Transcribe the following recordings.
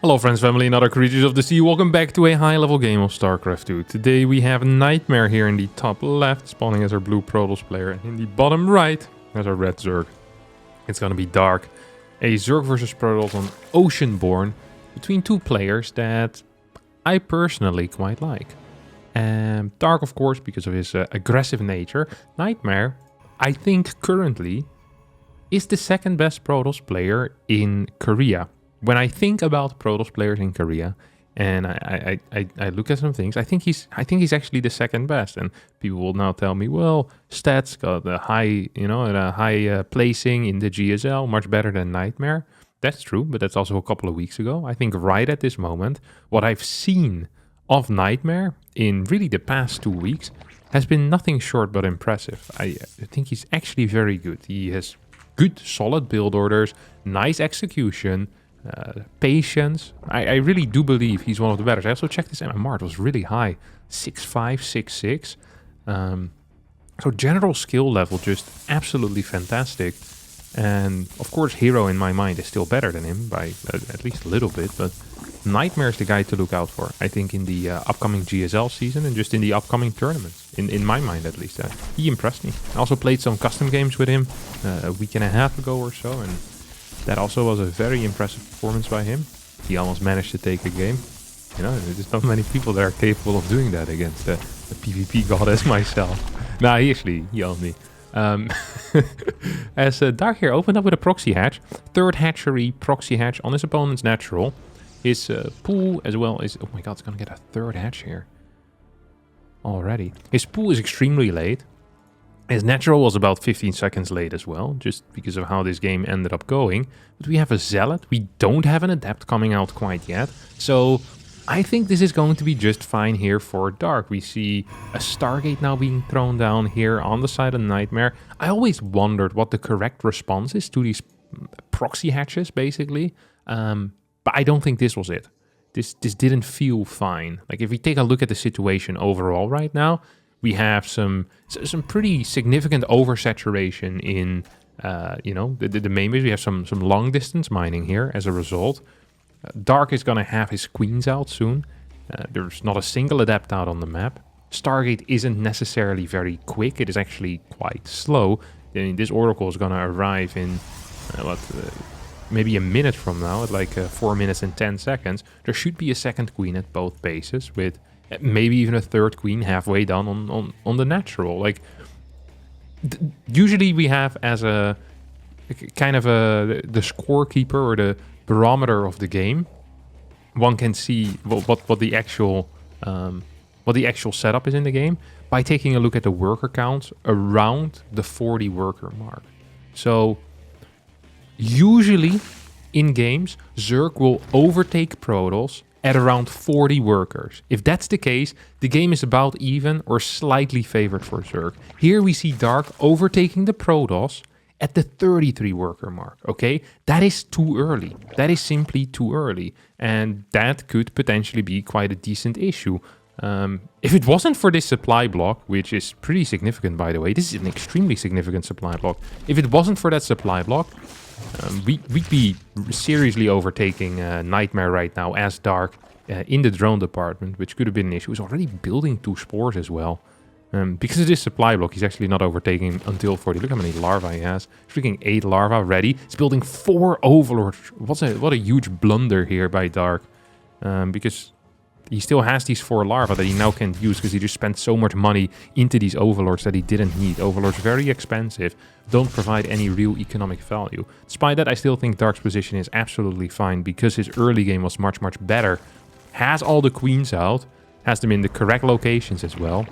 Hello friends, family, and other creatures of the sea. Welcome back to a high-level game of StarCraft 2. Today we have Nightmare here in the top left, spawning as our blue Protoss player. And in the bottom right, as our red Zerg. It's gonna be Dark. A Zerg versus Protoss on Oceanborn, between two players that I personally quite like. Dark, of course, because of his aggressive nature. Nightmare, I think currently, is the second best Protoss player in Korea. When I think about Protoss players in Korea, and I look at some things, I think he's actually the second best. And people will now tell me, well, stats got a high, a high placing in the GSL, much better than Nightmare. That's true, but that's also a couple of weeks ago. I think right at this moment, what I've seen of Nightmare in really the past 2 weeks has been nothing short but impressive. I think he's actually very good. He has good, solid build orders, nice execution, patience. I really do believe he's one of the better. I also checked his MMR. It was really high, 6'5", 6'6". So general skill level just absolutely fantastic. And of course, Hero in my mind is still better than him by at least a little bit. But Nightmare is the guy to look out for, I think, in the upcoming GSL season and just in the upcoming tournaments. In my mind, at least. He impressed me. I also played some custom games with him a week and a half ago or so. And that also was a very impressive performance by him. He almost managed to take a game. There's not many people that are capable of doing that against the PvP goddess myself. Nah, he owned me. As Dark here opened up with a proxy hatch. Third hatchery proxy hatch on his opponent's natural. His pool as well is... Oh my god, it's gonna get a third hatch here. Already. His pool is extremely late. His natural was about 15 seconds late as well, just because of how this game ended up going. But we have a Zealot. We don't have an Adept coming out quite yet. So I think this is going to be just fine here for Dark. We see a Stargate now being thrown down here on the side of Nightmare. I always wondered what the correct response is to these proxy hatches, basically. But I don't think this was it. This didn't feel fine. Like, if we take a look at the situation overall right now, we have some pretty significant oversaturation in, the main base. We have some long distance mining here as a result. Dark is going to have his queens out soon. There's not a single adept out on the map. Stargate isn't necessarily very quick. It is actually quite slow. I mean, this Oracle is going to arrive in, maybe a minute from now, at like 4 minutes and 10 seconds. There should be a second queen at both bases with maybe even a third queen halfway done on the natural. Like, usually we have as a kind of the scorekeeper or the barometer of the game. One can see what the actual setup is in the game by taking a look at the worker counts around the 40 worker mark. So usually in games, Zerg will overtake Protoss at around 40 workers. If that's the case, the game is about even or slightly favored for Zerg. Here we see Dark overtaking the Protoss at the 33 worker mark, okay? That is too early. That is simply too early. And that could potentially be quite a decent issue. If it wasn't for this supply block, which is pretty significant, by the way, this is an extremely significant supply block. If it wasn't for that supply block, we'd be seriously overtaking Nightmare right now as Dark in the drone department, which could have been an issue. He's already building 2 spores as well. Because of this supply block, he's actually not overtaking until 40. Look how many larvae he has. Freaking 8 larvae ready. He's building 4 overlords. What a huge blunder here by Dark. Because he still has these 4 larvae that he now can't use because he just spent so much money into these overlords that he didn't need. Overlords very expensive, don't provide any real economic value. Despite that, I still think Dark's position is absolutely fine because his early game was much, much better. Has all the queens out, has them in the correct locations as well.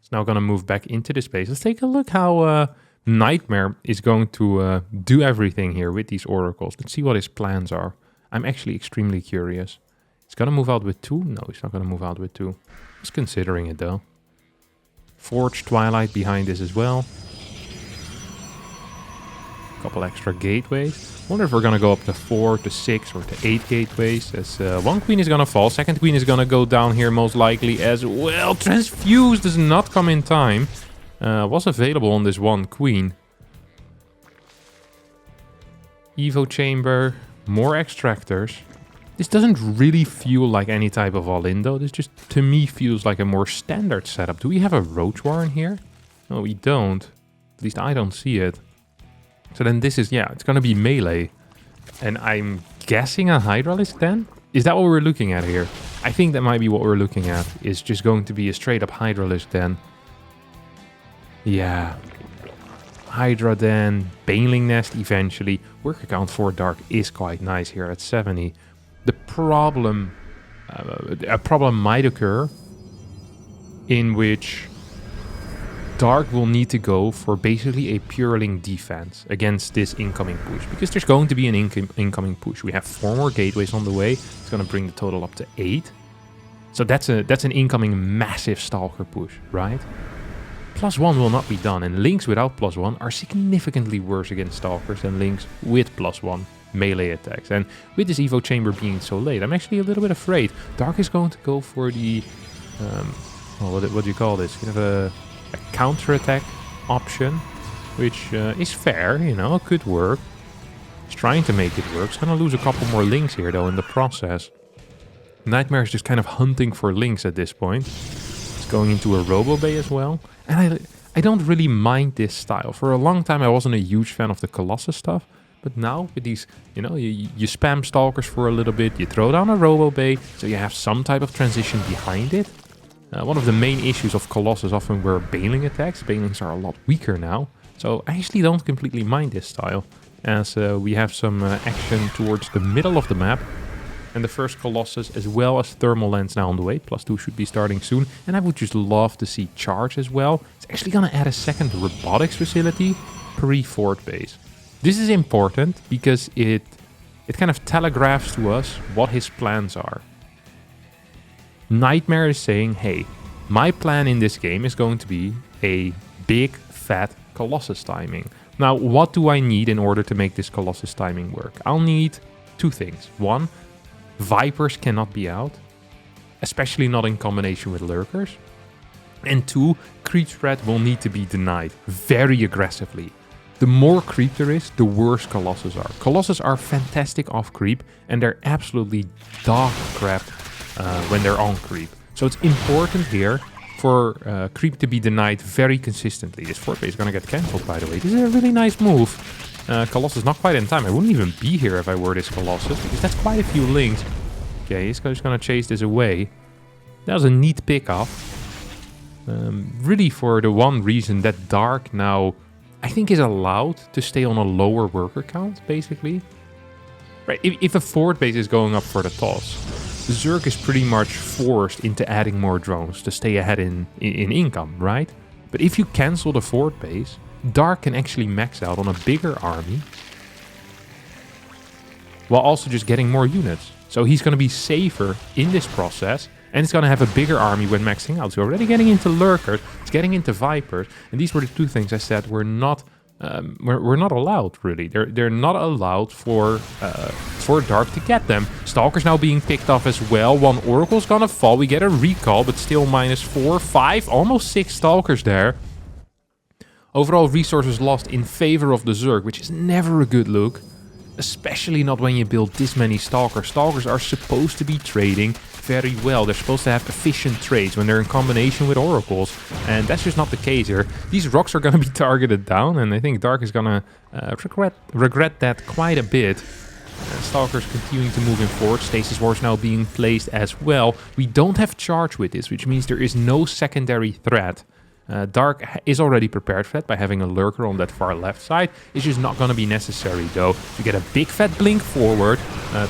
It's now going to move back into the space. Let's take a look how Nightmare is going to do everything here with these oracles. Let's see what his plans are. I'm actually extremely curious. He's going to move out with 2? No, he's not going to move out with 2. Just considering it, though. Forge Twilight behind this as well. Couple extra gateways. Wonder if we're going to go up to 4, to 6, or to 8 gateways. As 1 queen is going to fall. Second queen is going to go down here most likely as well. Transfuse does not come in time. Was available on this 1 queen. Evo chamber. More extractors. This doesn't really feel like any type of all-in though. This just, to me, feels like a more standard setup. Do we have a Roach Warren here? No, we don't. At least I don't see it. So then this is, yeah, it's going to be melee. And I'm guessing a Hydralisk then? Is that what we're looking at here? I think that might be what we're looking at. Is just going to be a straight up Hydralisk then. Yeah. Hydra then. Baneling Nest eventually. Worker count for Dark is quite nice here at 70. The problem... a problem might occur in which Dark will need to go for basically a pureling defense against this incoming push. Because there's going to be an incoming push. We have 4 more gateways on the way. It's going to bring the total up to 8. So that's an incoming massive Stalker push, right? +1 will not be done. And links without +1 are significantly worse against Stalkers than links with +1 melee attacks. And with this Evo Chamber being so late, I'm actually a little bit afraid. Dark is going to go for the... what do you call this? Kind of a counter-attack option, which is fair, you know, could work. He's trying to make it work. He's going to lose a couple more links here, though, in the process. Nightmare is just kind of hunting for links at this point. He's going into a Robo Bay as well. And I don't really mind this style. For a long time, I wasn't a huge fan of the Colossus stuff. But now, with these, you know, you spam Stalkers for a little bit, you throw down a Robo Bay, so you have some type of transition behind it. One of the main issues of Colossus often were Baneling attacks. Banelings are a lot weaker now. So I actually don't completely mind this style. As we have some action towards the middle of the map. And the first Colossus as well as Thermal Lens now on the way. +2 should be starting soon. And I would just love to see Charge as well. It's actually going to add a second robotics facility pre-fort base. This is important because it kind of telegraphs to us what his plans are. Nightmare is saying, hey, my plan in this game is going to be a big, fat Colossus timing. Now, what do I need in order to make this Colossus timing work? I'll need 2 things. 1, Vipers cannot be out, especially not in combination with Lurkers. And 2, creep spread will need to be denied very aggressively. The more creep there is, the worse Colossus are. Colossus are fantastic off creep, and they're absolutely dog crap when they're on creep. So it's important here for creep to be denied very consistently. This fort base is going to get cancelled, by the way. This is a really nice move. Colossus not quite in time. I wouldn't even be here if I were this Colossus, because that's quite a few links. Okay, he's just going to chase this away. That was a neat pickup. Really for the one reason that Dark now, I think, is allowed to stay on a lower worker count, basically. Right, if a fort base is going up for the toss, Zerg is pretty much forced into adding more drones to stay ahead in income, right? But if you cancel the fort base, Dark can actually max out on a bigger army while also just getting more units. So he's going to be safer in this process, and it's going to have a bigger army when maxing out. So already getting into Lurkers, it's getting into Vipers, and these were the 2 things I said were not we're not allowed, really. They're not allowed for Dark to get them. Stalker's now being picked off as well. 1 Oracle's gonna fall. We get a recall, but still -4, 5, almost 6 Stalkers there. Overall resources lost in favor of the Zerg, which is never a good look. Especially not when you build this many Stalkers. Stalkers are supposed to be trading very well. They're supposed to have efficient trades when they're in combination with Oracles. And that's just not the case here. These rocks are going to be targeted down. And I think Dark is going to regret that quite a bit. Stalkers continuing to move in forward. Stasis Wars now being placed as well. We don't have charge with this, which means there is no secondary threat. Dark is already prepared for that by having a Lurker on that far left side. It's just not going to be necessary though. You get a big fat blink forward,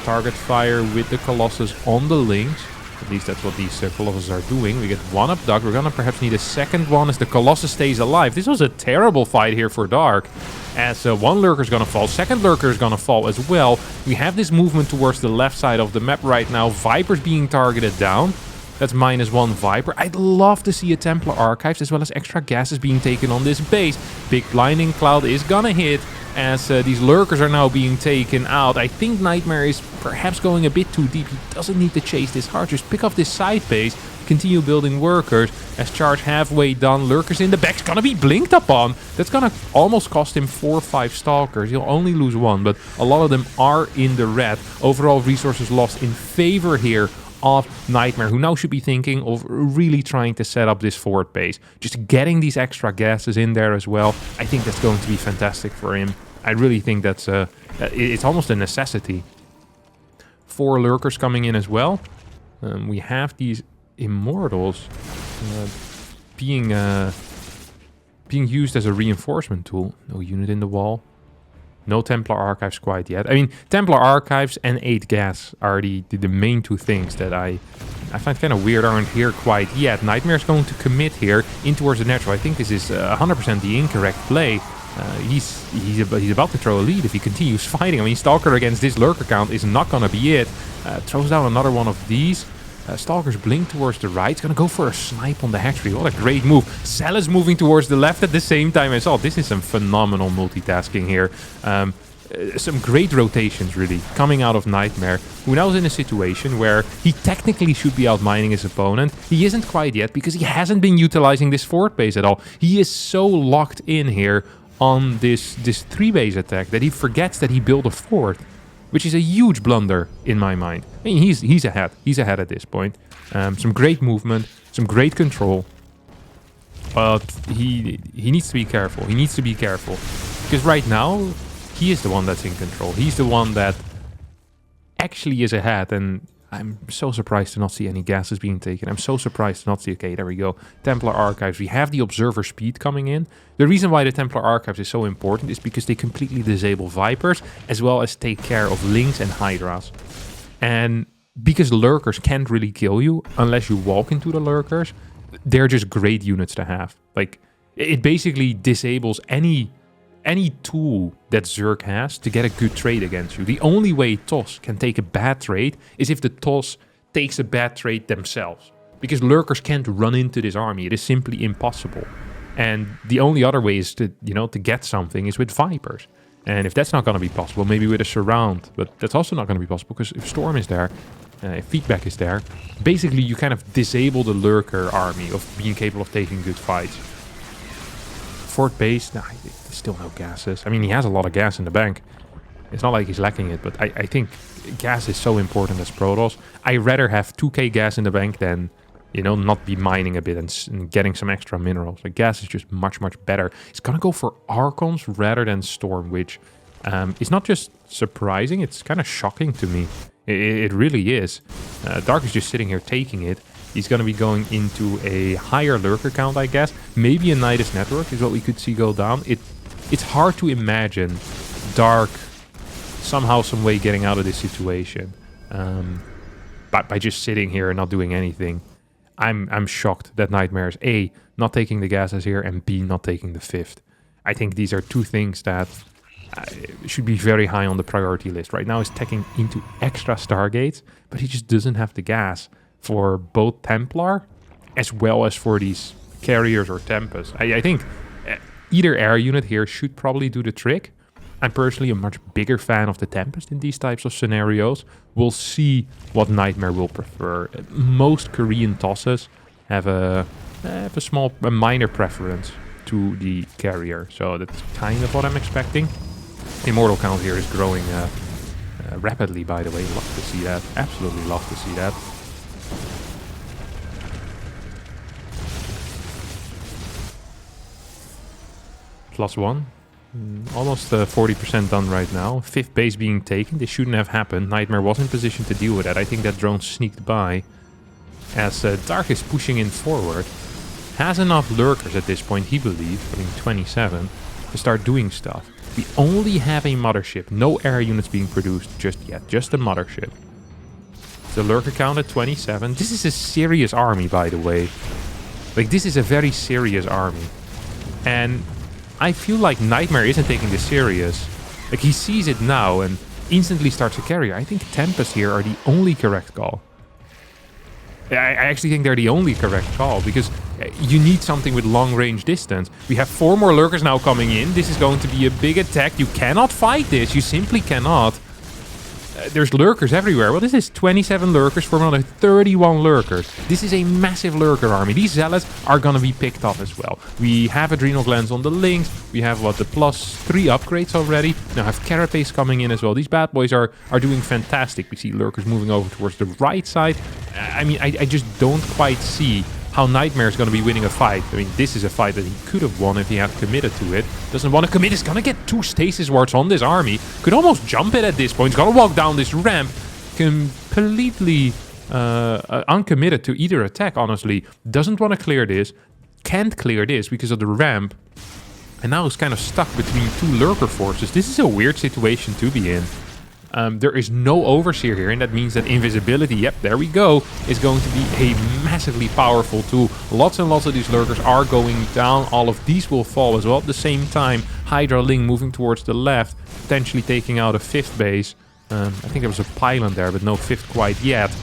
target fire with the Colossus on the links. At least that's what these Colossus are doing. We get 1 abduct. We're going to perhaps need a second one as the Colossus stays alive. This was a terrible fight here for Dark. As 1 Lurker is going to fall, 2nd Lurker is going to fall as well. We have this movement towards the left side of the map right now. Vipers being targeted down. That's -1 Viper. I'd love to see a Templar Archives as well as extra gases being taken on this base. Big Blinding Cloud is gonna hit as these Lurkers are now being taken out. I think Nightmare is perhaps going a bit too deep. He doesn't need to chase this hard. Just pick up this side base, continue building workers. As charge halfway done, Lurkers in the back's gonna be blinked upon. That's gonna almost cost him 4 or 5 Stalkers. He'll only lose 1, but a lot of them are in the red. Overall resources lost in favor here of Nightmare, who now should be thinking of really trying to set up this forward base. Just getting these extra gases in there as well. I think that's going to be fantastic for him. I really think that's it's almost a necessity. 4 Lurkers coming in as well. We have these Immortals being used as a reinforcement tool. No unit in the wall. No Templar Archives quite yet. I mean, Templar Archives and 8 gas are the main 2 things that I find kind of weird aren't here quite yet. Nightmare's going to commit here in towards the natural. I think this is 100% the incorrect play. He's about to throw a lead if he continues fighting. I mean, Stalker against this Lurker count is not going to be it. Throws down another one of these. Stalkers blink towards the right. He's going to go for a snipe on the hatchery. What a great move. Cell is moving towards the left at the same time as well. This is some phenomenal multitasking here. Some great rotations, really, coming out of Nightmare, who now is in a situation where he technically should be outmining his opponent. He isn't quite yet because he hasn't been utilizing this forward base at all. He is so locked in here on this 3-base attack that he forgets that he built a fort, which is a huge blunder in my mind. I mean, he's ahead. He's ahead at this point. Some great movement, some great control. But he needs to be careful. He needs to be careful. Because right now, he is the one that's in control. He's the one that actually is ahead. And I'm so surprised to not see any gases being taken. I'm so surprised to not see... Okay, there we go. Templar Archives. We have the Observer Speed coming in. The reason why the Templar Archives is so important is because they completely disable Vipers, as well as take care of Lynx and Hydras. And because Lurkers can't really kill you unless you walk into the Lurkers, they're just great units to have. Like, it basically disables any tool that Zerg has to get a good trade against you. The only way TOS can take a bad trade is if the TOS takes a bad trade themselves. Because Lurkers can't run into this army. It is simply impossible. And the only other way is to get something is with Vipers. And if that's not going to be possible, maybe with a Surround. But that's also not going to be possible because if Storm is there, if Feedback is there, basically you kind of disable the Lurker army of being capable of taking good fights. Fort base, nah, there's still no gases. I mean, he has a lot of gas in the bank. It's not like he's lacking it, but I think gas is so important as Protoss. I'd rather have 2k gas in the bank than, not be mining a bit and getting some extra minerals. Like, gas is just much, much better. He's gonna go for Archons rather than Storm, which is not just surprising, it's kind of shocking to me. It really is. Dark is just sitting here taking it. He's going to be going into a higher Lurker count, I guess. Maybe a Nidus Network is what we could see go down. It's hard to imagine Dark somehow, some way getting out of this situation. By just sitting here and not doing anything. I'm shocked that Nightmare is A, not taking the gases here, and B, not taking the 5th. I think these are 2 things that should be very high on the priority list. Right now he's taking into extra Stargates, but he just doesn't have the gas for both Templar as well as for these carriers or Tempest. I think either air unit here should probably do the trick. I'm personally a much bigger fan of the Tempest in these types of scenarios. We'll see what Nightmare will prefer. Most Korean tosses have a minor preference to the carrier, so that's kind of what I'm expecting. Immortal count here is growing rapidly, by the way. Love to see that. Absolutely love to see that. +1. Almost 40% done right now. 5th base being taken. This shouldn't have happened. Nightmare was in position to deal with that. I think that drone sneaked by. As Dark is pushing in forward. Has enough Lurkers at this point, he believes, I mean 27, to start doing stuff. We only have a mothership. No air units being produced just yet. Just a mothership. The Lurker count at 27. This is a serious army, by the way. Like, this is a very serious army. And I feel like Nightmare isn't taking this serious. Like, he sees it now and instantly starts a carrier. I think Tempest here are the only correct call. I actually think they're the only correct call, because you need something with long range distance. We have 4 more lurkers now coming in. This is going to be a big attack. You cannot fight this. You simply cannot. There's lurkers everywhere. What is this? 27 lurkers for another 31 lurkers. This is a massive lurker army. These zealots are going to be picked up as well. We have adrenal glands on the links. We have, what, the +3 upgrades already. Now have carapace coming in as well. These bad boys are doing fantastic. We see lurkers moving over towards the right side. I mean, I just don't quite see how Nightmare is going to be winning a fight. I mean, this is a fight that he could have won if he had committed to it. Doesn't want to commit. He's going to get 2 stasis wards on this army. Could almost jump it at this point. He's going to walk down this ramp. Completely uncommitted to either attack, honestly. Doesn't want to clear this. Can't clear this because of the ramp. And now he's kind of stuck between 2 lurker forces. This is a weird situation to be in. There is no overseer here, and that means that invisibility, yep, there we go, is going to be a massively powerful tool. Lots and lots of these lurkers are going down. All of these will fall as well at the same time. Hydra Ling moving towards the left, potentially taking out a 5th base. I think there was a pylon there, but no 5th quite yet.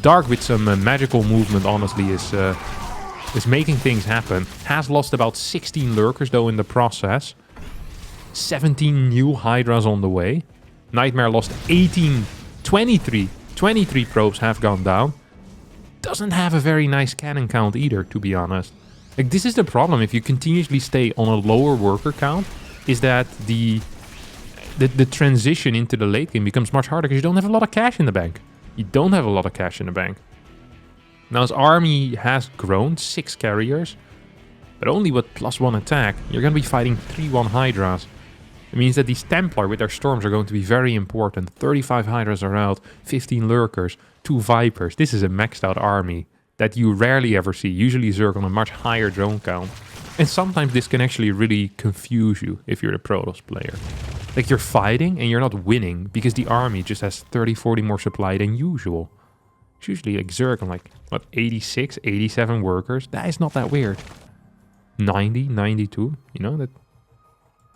Dark with some magical movement, honestly, is making things happen. Has lost about 16 lurkers, though, in the process. 17 new Hydras on the way. Nightmare lost 18, 23 probes have gone down. Doesn't have a very nice cannon count either, to be honest. Like, this is the problem if you continuously stay on a lower worker count, is that the transition into the late game becomes much harder because you don't have a lot of cash in the bank. You don't have a lot of cash in the bank. Now his army has grown, 6 carriers, but only with +1 attack. You're going to be fighting 3-1 Hydras. It means that these Templar with their storms are going to be very important. 35 Hydras are out, 15 Lurkers, 2 Vipers. This is a maxed out army that you rarely ever see. Usually Zerg on a much higher drone count. And sometimes this can actually really confuse you if you're the Protoss player. Like, you're fighting and you're not winning because the army just has 30-40 more supply than usual. It's usually like Zerg on like, what, 86, 87 workers. That is not that weird. 90, 92, you know, that...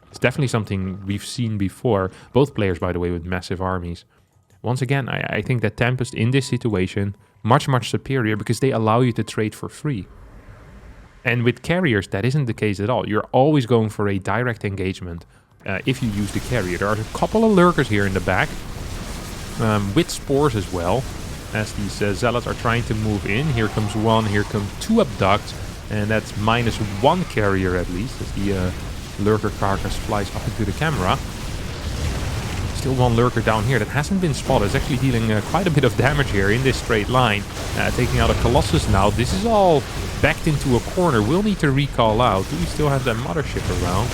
It's definitely something we've seen before. Both players, by the way, with massive armies. Once again, I think that Tempest in this situation, much superior because they allow you to trade for free. And with carriers, that isn't the case at all. You're always going for a direct engagement if you use the carrier. There are a couple of lurkers here in the back, with spores as well, as these zealots are trying to move in. Here comes 1, here come 2 abducts, and that's -1 carrier at least, as the... lurker carcass flies up into the camera. Still 1 lurker down here that hasn't been spotted. It's actually dealing quite a bit of damage here in this straight line. Taking out a Colossus now. This is all backed into a corner. We'll need to recall out. Do we still have that mothership around?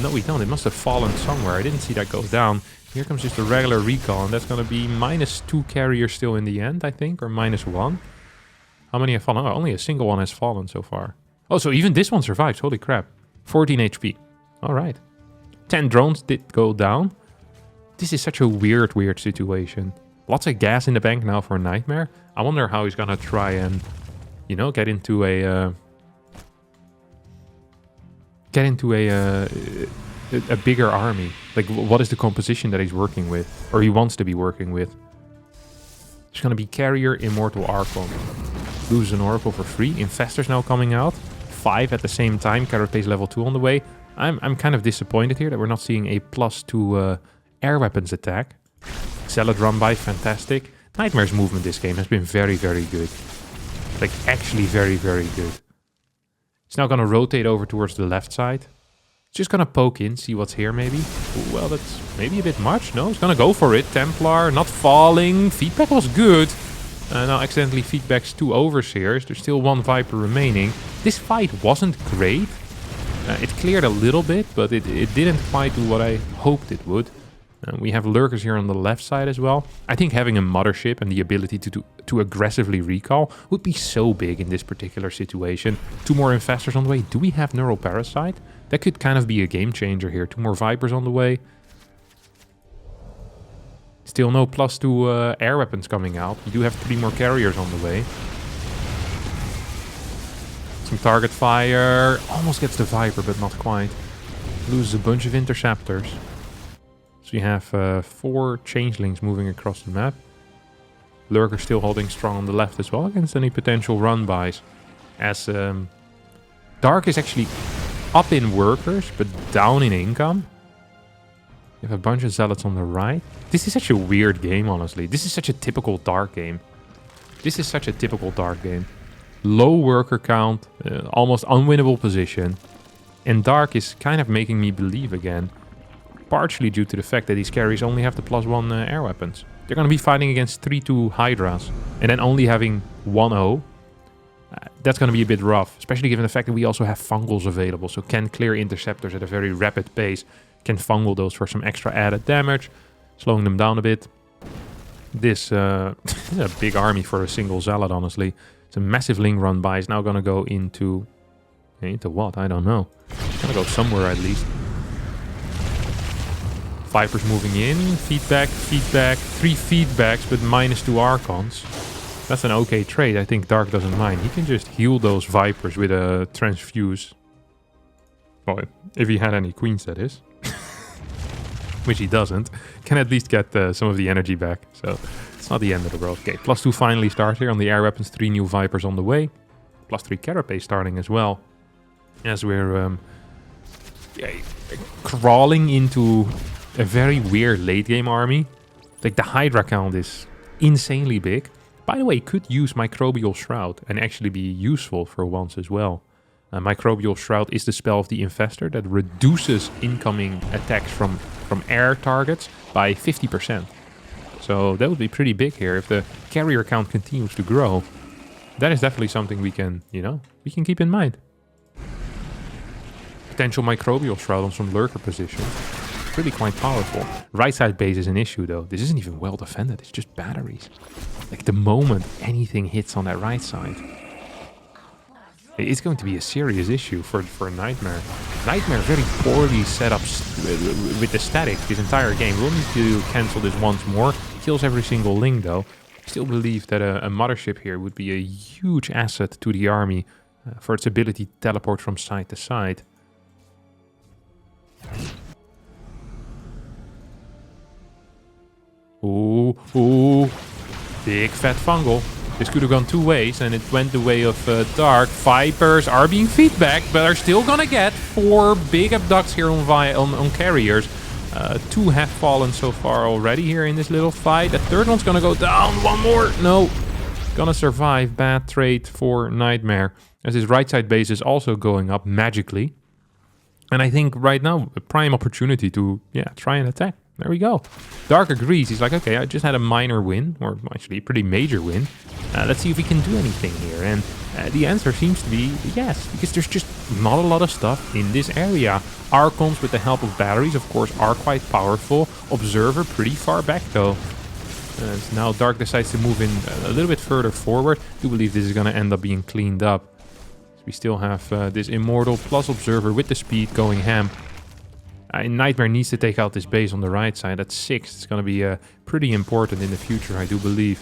No, we don't. It must have fallen somewhere. I didn't see that go down. Here comes just a regular recall, and that's going to be -2 carriers still in the end, I think, or -1. How many have fallen? Oh, only a single one has fallen so far. Oh, so even this one survives. Holy crap. 14 HP. Alright. 10 drones did go down. This is such a weird situation. Lots of gas in the bank now for Nightmare. I wonder how he's gonna try and, you know, get into a bigger army. Like, what is the composition that he's working with? Or he wants to be working with? There's gonna be Carrier, Immortal Archon. Lose an Oracle for free. Infestors now coming out. 5 at the same time. Carapace level 2 on the way. I'm kind of disappointed here that we're not seeing a +2 air weapons attack. Zealot run by, fantastic. Nightmare's movement this game has been very good. Like, actually very good. It's now gonna rotate over towards the left side. Just gonna poke in, see what's here maybe. Ooh, well, that's maybe a bit much. No, it's gonna go for it. Templar, not falling. Feedback was good. Now accidentally feedbacks 2 overseers. There's still 1 Viper remaining. This fight wasn't great. It cleared a little bit, but it didn't quite do what I hoped it would. We have lurkers here on the left side as well. I think having a mothership and the ability to aggressively recall would be so big in this particular situation. 2 more infestors on the way. Do we have Neural Parasite? That could kind of be a game changer here. 2 more Vipers on the way. Still no +2 air weapons coming out. We do have 3 more carriers on the way. Some target fire. Almost gets the Viper, but not quite. Loses a bunch of interceptors. So you have 4 changelings moving across the map. Lurker still holding strong on the left as well against any potential run buys. As Dark is actually up in workers, but down in income. You have a bunch of zealots on the right. This is such a weird game, honestly. This is such a typical Dark game. This is such a typical Dark game. Low worker count, almost unwinnable position. And Dark is kind of making me believe again. Partially due to the fact that these carries only have the +1 air weapons. They're going to be fighting against 3-2 hydras. And then only having 1-0. That's going to be a bit rough. Especially given the fact that we also have fungals available. So can clear interceptors at a very rapid pace. Can fungal those for some extra added damage. Slowing them down a bit. This is a big army for a single zealot, honestly. It's a massive Ling run by. It's now going to go into... Into what? I don't know. It's going to go somewhere at least. Vipers moving in. Feedback, feedback. 3 feedbacks, but -2 Archons. That's an okay trade. I think Dark doesn't mind. He can just heal those Vipers with a transfuse. Well, if he had any queens, that is. Which he doesn't. Can at least get some of the energy back. So it's not the end of the world. Okay, +2 finally starts here on the air weapons. 3 new Vipers on the way. +3 Carapace starting as well. As we're crawling into a very weird late game army. Like the Hydra count is insanely big. By the way, could use Microbial Shroud and actually be useful for once as well. Microbial Shroud is the spell of the Infestor that reduces incoming attacks from air targets by 50%. So that would be pretty big here if the carrier count continues to grow. That is definitely something we can, we can keep in mind. Potential Microbial Shroud on some Lurker positions. Really quite powerful. Right side base is an issue though. This isn't even well defended. It's just batteries. Like the moment anything hits on that right side, it's going to be a serious issue for Nightmare. Nightmare very poorly set up with the static this entire game. We'll need to cancel this once more. Kills every single Ling though. Still believe that a mothership here would be a huge asset to the army for its ability to teleport from side to side. Ooh, ooh. Big fat fungal. This could have gone 2 ways, and it went the way of Dark. Vipers are being feedbacked, but are still gonna get 4 big abducts here on carriers. 2 have fallen so far already here in this little fight. The 3rd one's gonna go down. 1 more. No. Gonna survive. Bad trade for Nightmare. As his right side base is also going up magically. And I think right now, a prime opportunity to, try and attack. There we go. Dark agrees. He's like, okay, I just had a minor win, or actually a pretty major win. Let's see if we can do anything here. And the answer seems to be yes, because there's just not a lot of stuff in this area. Archons, with the help of batteries, of course, are quite powerful. Observer, pretty far back, though. So now Dark decides to move in a little bit further forward. I do believe this is going to end up being cleaned up. So we still have this Immortal plus Observer with the speed going ham. Nightmare needs to take out this base on the right side. That's 6. It's going to be pretty important in the future, I do believe.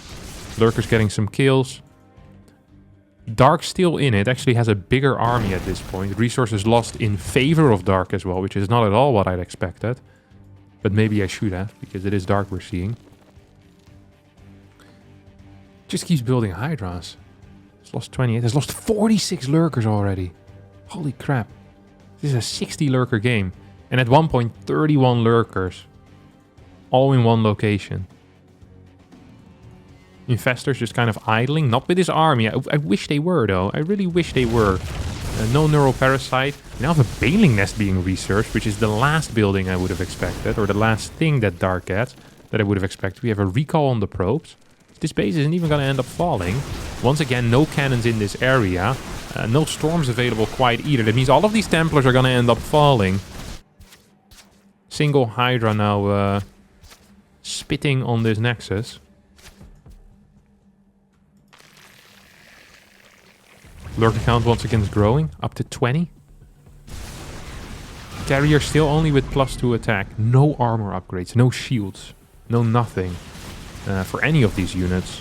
Lurker's getting some kills. Dark still in it. Actually has a bigger army at this point. Resources lost in favor of Dark as well, which is not at all what I'd expected. But maybe I should have, because it is Dark we're seeing. Just keeps building Hydras. It's lost 28. It's lost 46 Lurkers already. Holy crap. This is a 60 Lurker game. And at one point, 31 Lurkers. All in one location. Infestors just kind of idling. Not with his army. I wish they were, though. I really wish they were. No Neural Parasite. We now have a Baling Nest being researched, which is the last building I would have expected. Or the last thing that Dark gets that I would have expected. We have a recall on the probes. This base isn't even going to end up falling. Once again, no cannons in this area. No storms available quite either. That means all of these Templars are going to end up falling. Single Hydra now spitting on this Nexus. Lurker count once again is growing, up to 20. Carrier still only with +2 attack. No armor upgrades, no shields, no nothing for any of these units.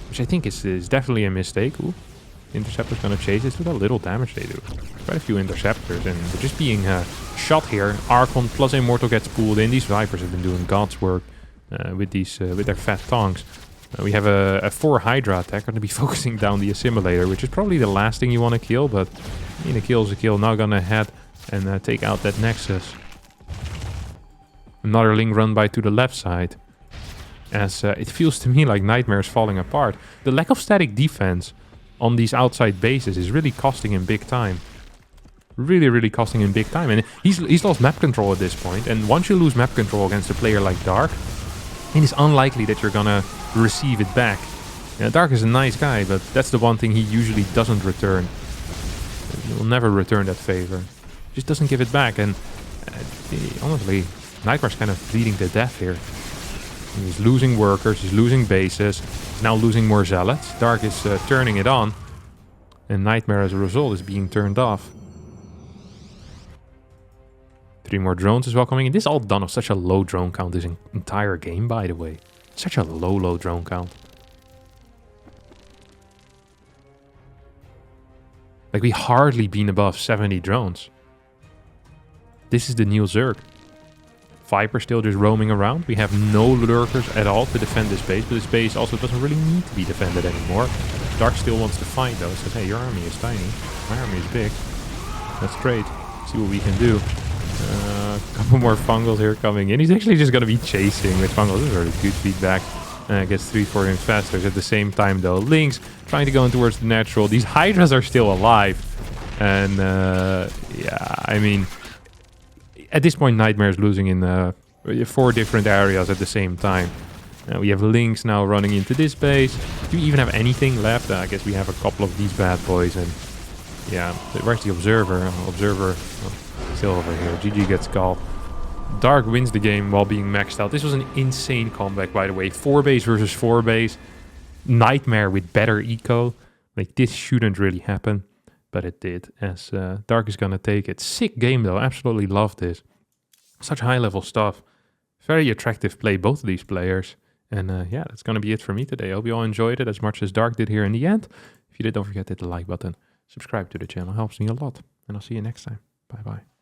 Which I think is definitely a mistake. Ooh. Interceptor's gonna chase this. Look how little damage they do. Quite a few Interceptors, and they're just being shot here. Archon plus Immortal gets pulled in. These Vipers have been doing God's work with their fat tongs. We have a 4 Hydra attack. Going to be focusing down the assimilator, which is probably the last thing you want to kill. But I mean, a kill is a kill. Now gonna head and take out that Nexus. Another Ling run by to the left side. As it feels to me like Nightmare is falling apart. The lack of static defense on these outside bases is really costing him big time. Really costing him big time. And he's lost map control at this point. And once you lose map control against a player like Dark, it is unlikely that you're gonna receive it back. Dark is a nice guy, but that's the one thing he usually doesn't return. He will never return that favor. Just doesn't give it back. And honestly, Nightmare's kind of bleeding to death here. He's losing workers, he's losing bases, he's now losing more zealots. Dark is turning it on. And Nightmare, as a result, is being turned off. 3 more drones as well coming in. This is all done with such a low drone count this entire game, by the way. Such a low drone count. Like, we hardly been above 70 drones. This is the new Zerg. Viper still just roaming around. We have no lurkers at all to defend this base, but this base also doesn't really need to be defended anymore. Dark still wants to fight though. Says, hey, your army is tiny. My army is big. That's great. See what we can do. A couple more fungals here coming in. He's actually just going to be chasing with fungals. This is really good feedback. Gets 3-4 infestors at the same time though. Lynx trying to go in towards the natural. These hydras are still alive. And yeah, I mean, at this point Nightmare is losing in 4 different areas at the same time. We have Lynx now running into this base. Do we even have anything left? I guess we have a couple of these bad boys. And yeah, where's the Observer? Observer still over here. GG gets called. Dark wins the game while being maxed out. This was an insane comeback, by the way. 4 base versus 4 base. Nightmare with better eco. Like, this shouldn't really happen, but it did. As Dark is gonna take it. Sick game though. Absolutely love this. Such high level stuff. Very attractive play, both of these players. And yeah, that's gonna be it for me today. I hope you all enjoyed it as much as Dark did here in the end. If you did, don't forget to hit the like button. Subscribe to the channel. Helps me a lot. And I'll see you next time. Bye bye.